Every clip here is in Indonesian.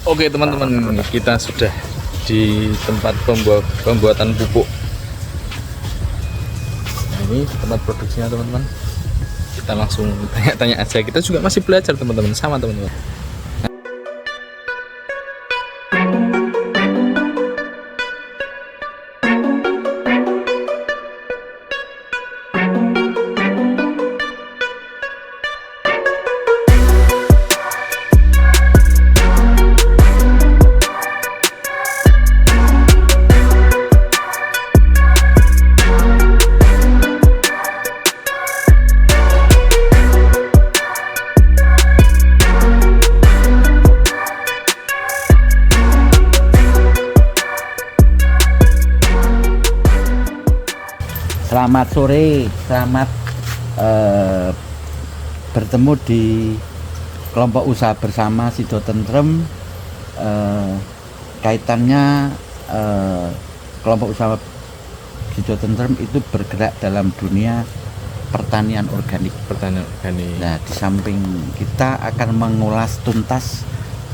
Oke teman-teman, kita sudah di tempat pembuatan pupuk. Nah, ini tempat produksinya teman-teman. Kita langsung tanya-tanya aja. Kita juga masih belajar teman-teman, sama teman-teman. Selamat sore, selamat bertemu di kelompok usaha bersama Sido Tentrem. Kaitannya kelompok usaha Sido Tentrem itu bergerak dalam dunia pertanian organik. Nah, di samping kita akan mengulas tuntas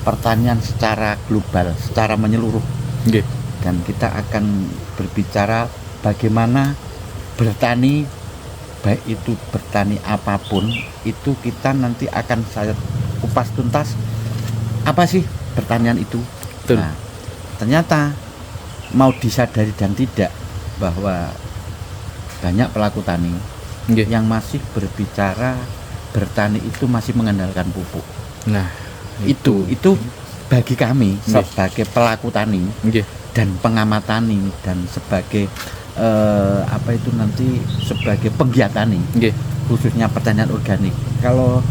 pertanian secara global, secara menyeluruh. Okay. Dan kita akan berbicara bagaimana bertani, baik itu bertani apapun, itu kita nanti akan saya kupas tuntas apa sih pertanian itu. Betul. Nah, ternyata mau disadari dan tidak bahwa banyak pelaku tani yang masih berbicara bertani itu masih mengandalkan pupuk. Nah, itu bagi kami sebagai pelaku tani dan pengamat tani dan sebagai sebagai penggiat tani, khususnya pertanian organik. Kalau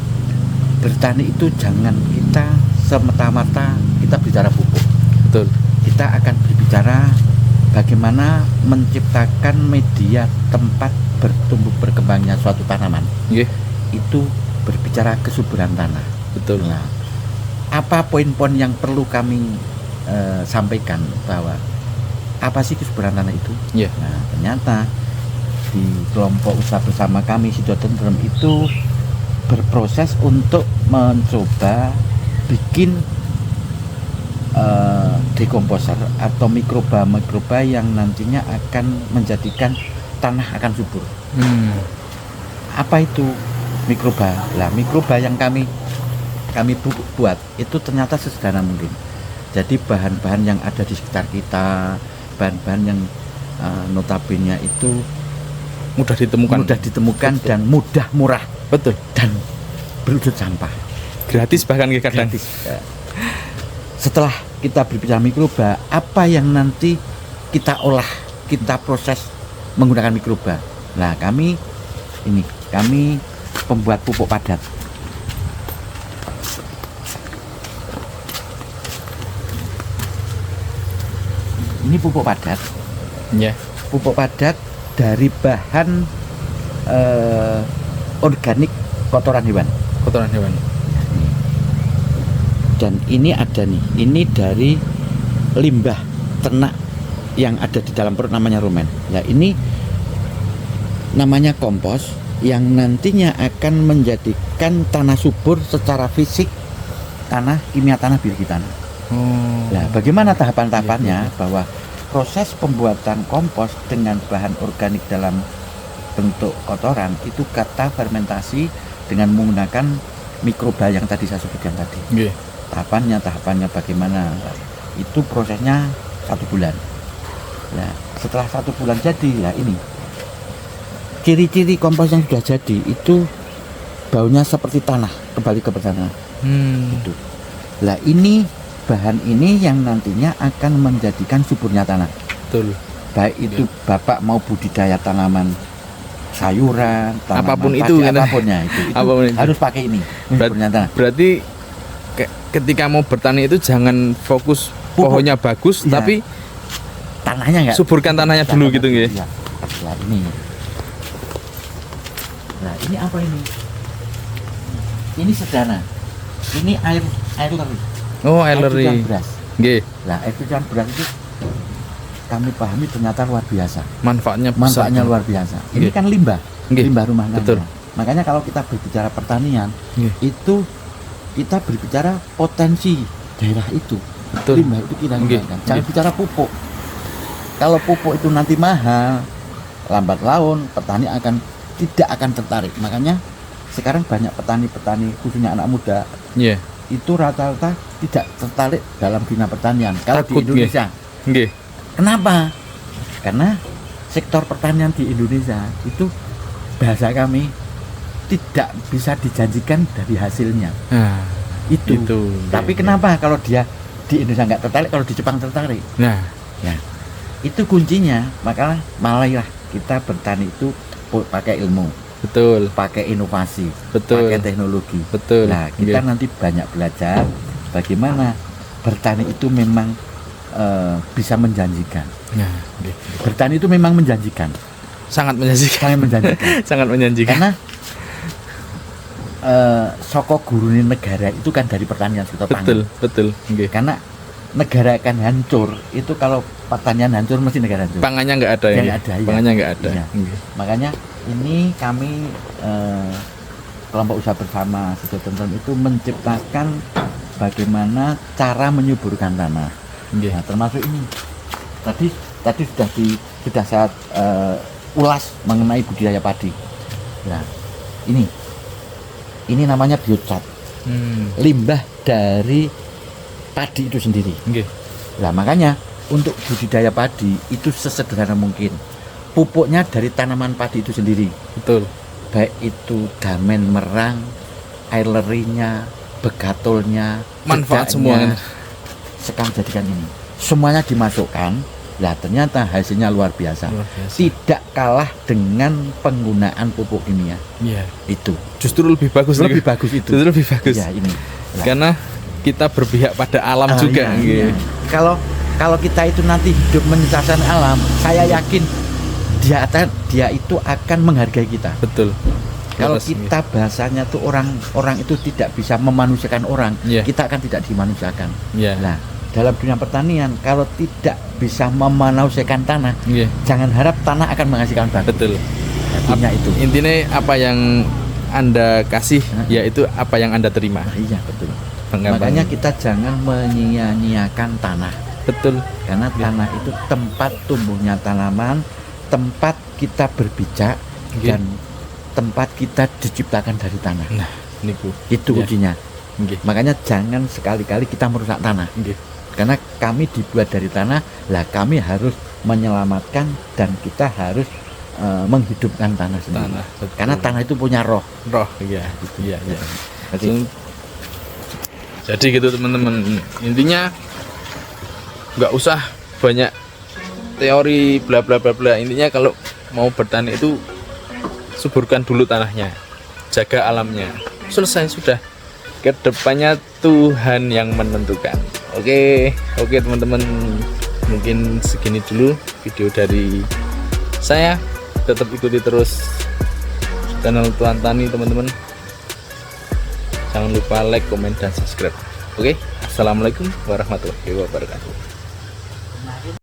bertani itu jangan kita semata-mata kita bicara pupuk. Betul. Kita akan berbicara bagaimana menciptakan media tempat bertumbuh berkembangnya suatu tanaman. Itu berbicara kesuburan tanah. Betul. Nah, apa poin-poin yang perlu kami sampaikan bahwa apa sih kesuburan tanah itu? Nah, ternyata di kelompok usaha bersama kami Sido Tentrem itu berproses untuk mencoba bikin dekomposer atau mikroba yang nantinya akan menjadikan tanah akan subur. Apa itu mikroba? Lah, mikroba yang kami buat itu ternyata sesederhana mungkin. Jadi bahan-bahan yang ada di sekitar kita, bahan-bahan yang notabene itu mudah ditemukan dan murah. Betul. Dan berwujud sampah. Gratis bahkan kadang. Gratis. Setelah kita berbicara mikroba, apa yang nanti kita olah, kita proses menggunakan mikroba. Nah, kami pembuat pupuk padat. Ini pupuk padat. Pupuk padat dari bahan organik kotoran hewan. Dan ini ada nih, ini dari limbah ternak yang ada di dalam perut, namanya rumen. Nah, ini namanya kompos yang nantinya akan menjadikan tanah subur secara fisik, kimia tanah, biologi tanah. Nah, bagaimana tahapan-tahapannya? Bahwa proses pembuatan kompos dengan bahan organik dalam bentuk kotoran itu kata fermentasi dengan menggunakan mikroba yang tadi saya sebutkan tadi. Tahapannya bagaimana? Itu prosesnya 1 bulan. Nah, setelah 1 bulan jadi, ya ini ciri-ciri kompos yang sudah jadi itu baunya seperti tanah, kembali ke tanah. Itu. Lah, ini bahan ini yang nantinya akan menjadikan suburnya tanah. Betul. Baik itu Bapak mau budidaya tanaman sayuran, apapun itu harus pakai ini. Berarti ketika mau bertani itu jangan fokus pohonnya bagus, tapi tanahnya enggak. Suburkan tanahnya dulu gitu nggih. Iya. Nah, ini. Nah, ini apa ini? Ini sederhana. Ini air leri. Oh, air leri. Beras. Nggih. Nah, air cucian beras itu kami pahami ternyata luar biasa. Manfaatnya luar biasa. Ini kan limbah rumah tangga. Betul. Makanya kalau kita berbicara pertanian, itu kita berbicara potensi daerah itu. Betul. Limbah itu kita Nggih, gunakan. Jangan nggih. bicara pupuk. Kalau pupuk itu nanti mahal, lambat laun petani tidak akan tertarik. Makanya sekarang banyak petani-petani khususnya anak muda Iya. itu rata-rata tidak tertarik dalam dunia pertanian. Kalau Takut, di Indonesia, Nggih. kenapa? Karena sektor pertanian di Indonesia itu bahasa kami tidak bisa dijanjikan dari hasilnya. Nah, Itu. Tapi Nggih. kenapa kalau dia di Indonesia nggak tertarik, kalau di Jepang tertarik? Nah, Ya, itu kuncinya. Maka malah kita bertani itu pakai ilmu, betul. pakai inovasi, Betul. pakai teknologi. Betul. Nah, kita Nggih. nanti banyak belajar bagaimana bertani itu memang bisa menjanjikan. Nah, nggih. Bertani itu memang menjanjikan, Sangat menjanjikan. sangat menjanjikan. Sangat menjanjikan. Karena soko gurune negara itu kan dari pertanian sektor pangan. Betul, betul. Nggih. Karena negara akan hancur itu kalau pertanian hancur mesti negara hancur. Pangannya nggak ada Nggak ya. ada, iya. Pangannya nggak ada. Iya. Nggih. Makanya ini kami kelompok usaha bersama Sedotentrem itu menciptakan bagaimana cara menyuburkan tanah. Nggih. Nah, termasuk ini. Tadi sudah saya ulas mengenai budidaya padi. Nah, ini namanya biocat, limbah dari padi itu sendiri. Nggih. Nah, makanya untuk budidaya padi itu sesederhana mungkin. Pupuknya dari tanaman padi itu sendiri. Betul. Baik itu damen merang, air lerinya, begatulnya, Manfaat jedaknya. semua. Sekarang jadikan ini. Semuanya dimasukkan. Lah ternyata hasilnya luar biasa. Luar biasa. Tidak kalah dengan penggunaan pupuk kimia. Iya. Itu. Justru lebih bagus. Lebih nih. bagus itu. Justru lebih bagus. Ya, ini. Lah. Karena kita berpihak pada alam Ah, juga. iya, Nggih. iya. Kalau kita itu nanti hidup menyusahkan alam, saya yakin dia itu akan menghargai kita. Betul. Kalau Terus, kita bahasanya tuh orang itu tidak bisa memanusiakan orang, Iya. kita akan tidak dimanusiakan. Iya. Nah, dalam dunia pertanian kalau tidak bisa memanusiakan tanah, Nggih. jangan harap tanah akan menghasilkan bagus. Betul. Artinya itu. Intinya apa yang Anda kasih, Hah? yaitu apa yang Anda terima. Nah, iya betul. Pengabangan. Makanya kita jangan menyia-nyiakan tanah. Betul. Karena tanah itu tempat tumbuhnya tanaman, tempat kita berpijak, Nggih. dan tempat kita diciptakan dari tanah. Nah, niku. Itu Iya. kuncinya. Nggih. Makanya jangan sekali-kali kita merusak tanah. Nggih. Karena kami dibuat dari tanah, lah kami harus menyelamatkan dan kita harus menghidupkan tanah sendiri. Tanah. Betul. Karena tanah itu punya roh. roh. Iya. Iya. Iya. Jadi, Jadi gitu teman-teman. Intinya nggak usah banyak teori bla bla bla bla. Intinya kalau mau bertani itu suburkan dulu tanahnya, jaga alamnya. Selesai sudah. Kedepannya Tuhan yang menentukan. Oke teman-teman. Mungkin segini dulu video dari saya. Tetap ikuti terus channel Tuan Tani teman-teman. Jangan lupa like, komen, dan subscribe. Oke, assalamualaikum warahmatullahi wabarakatuh.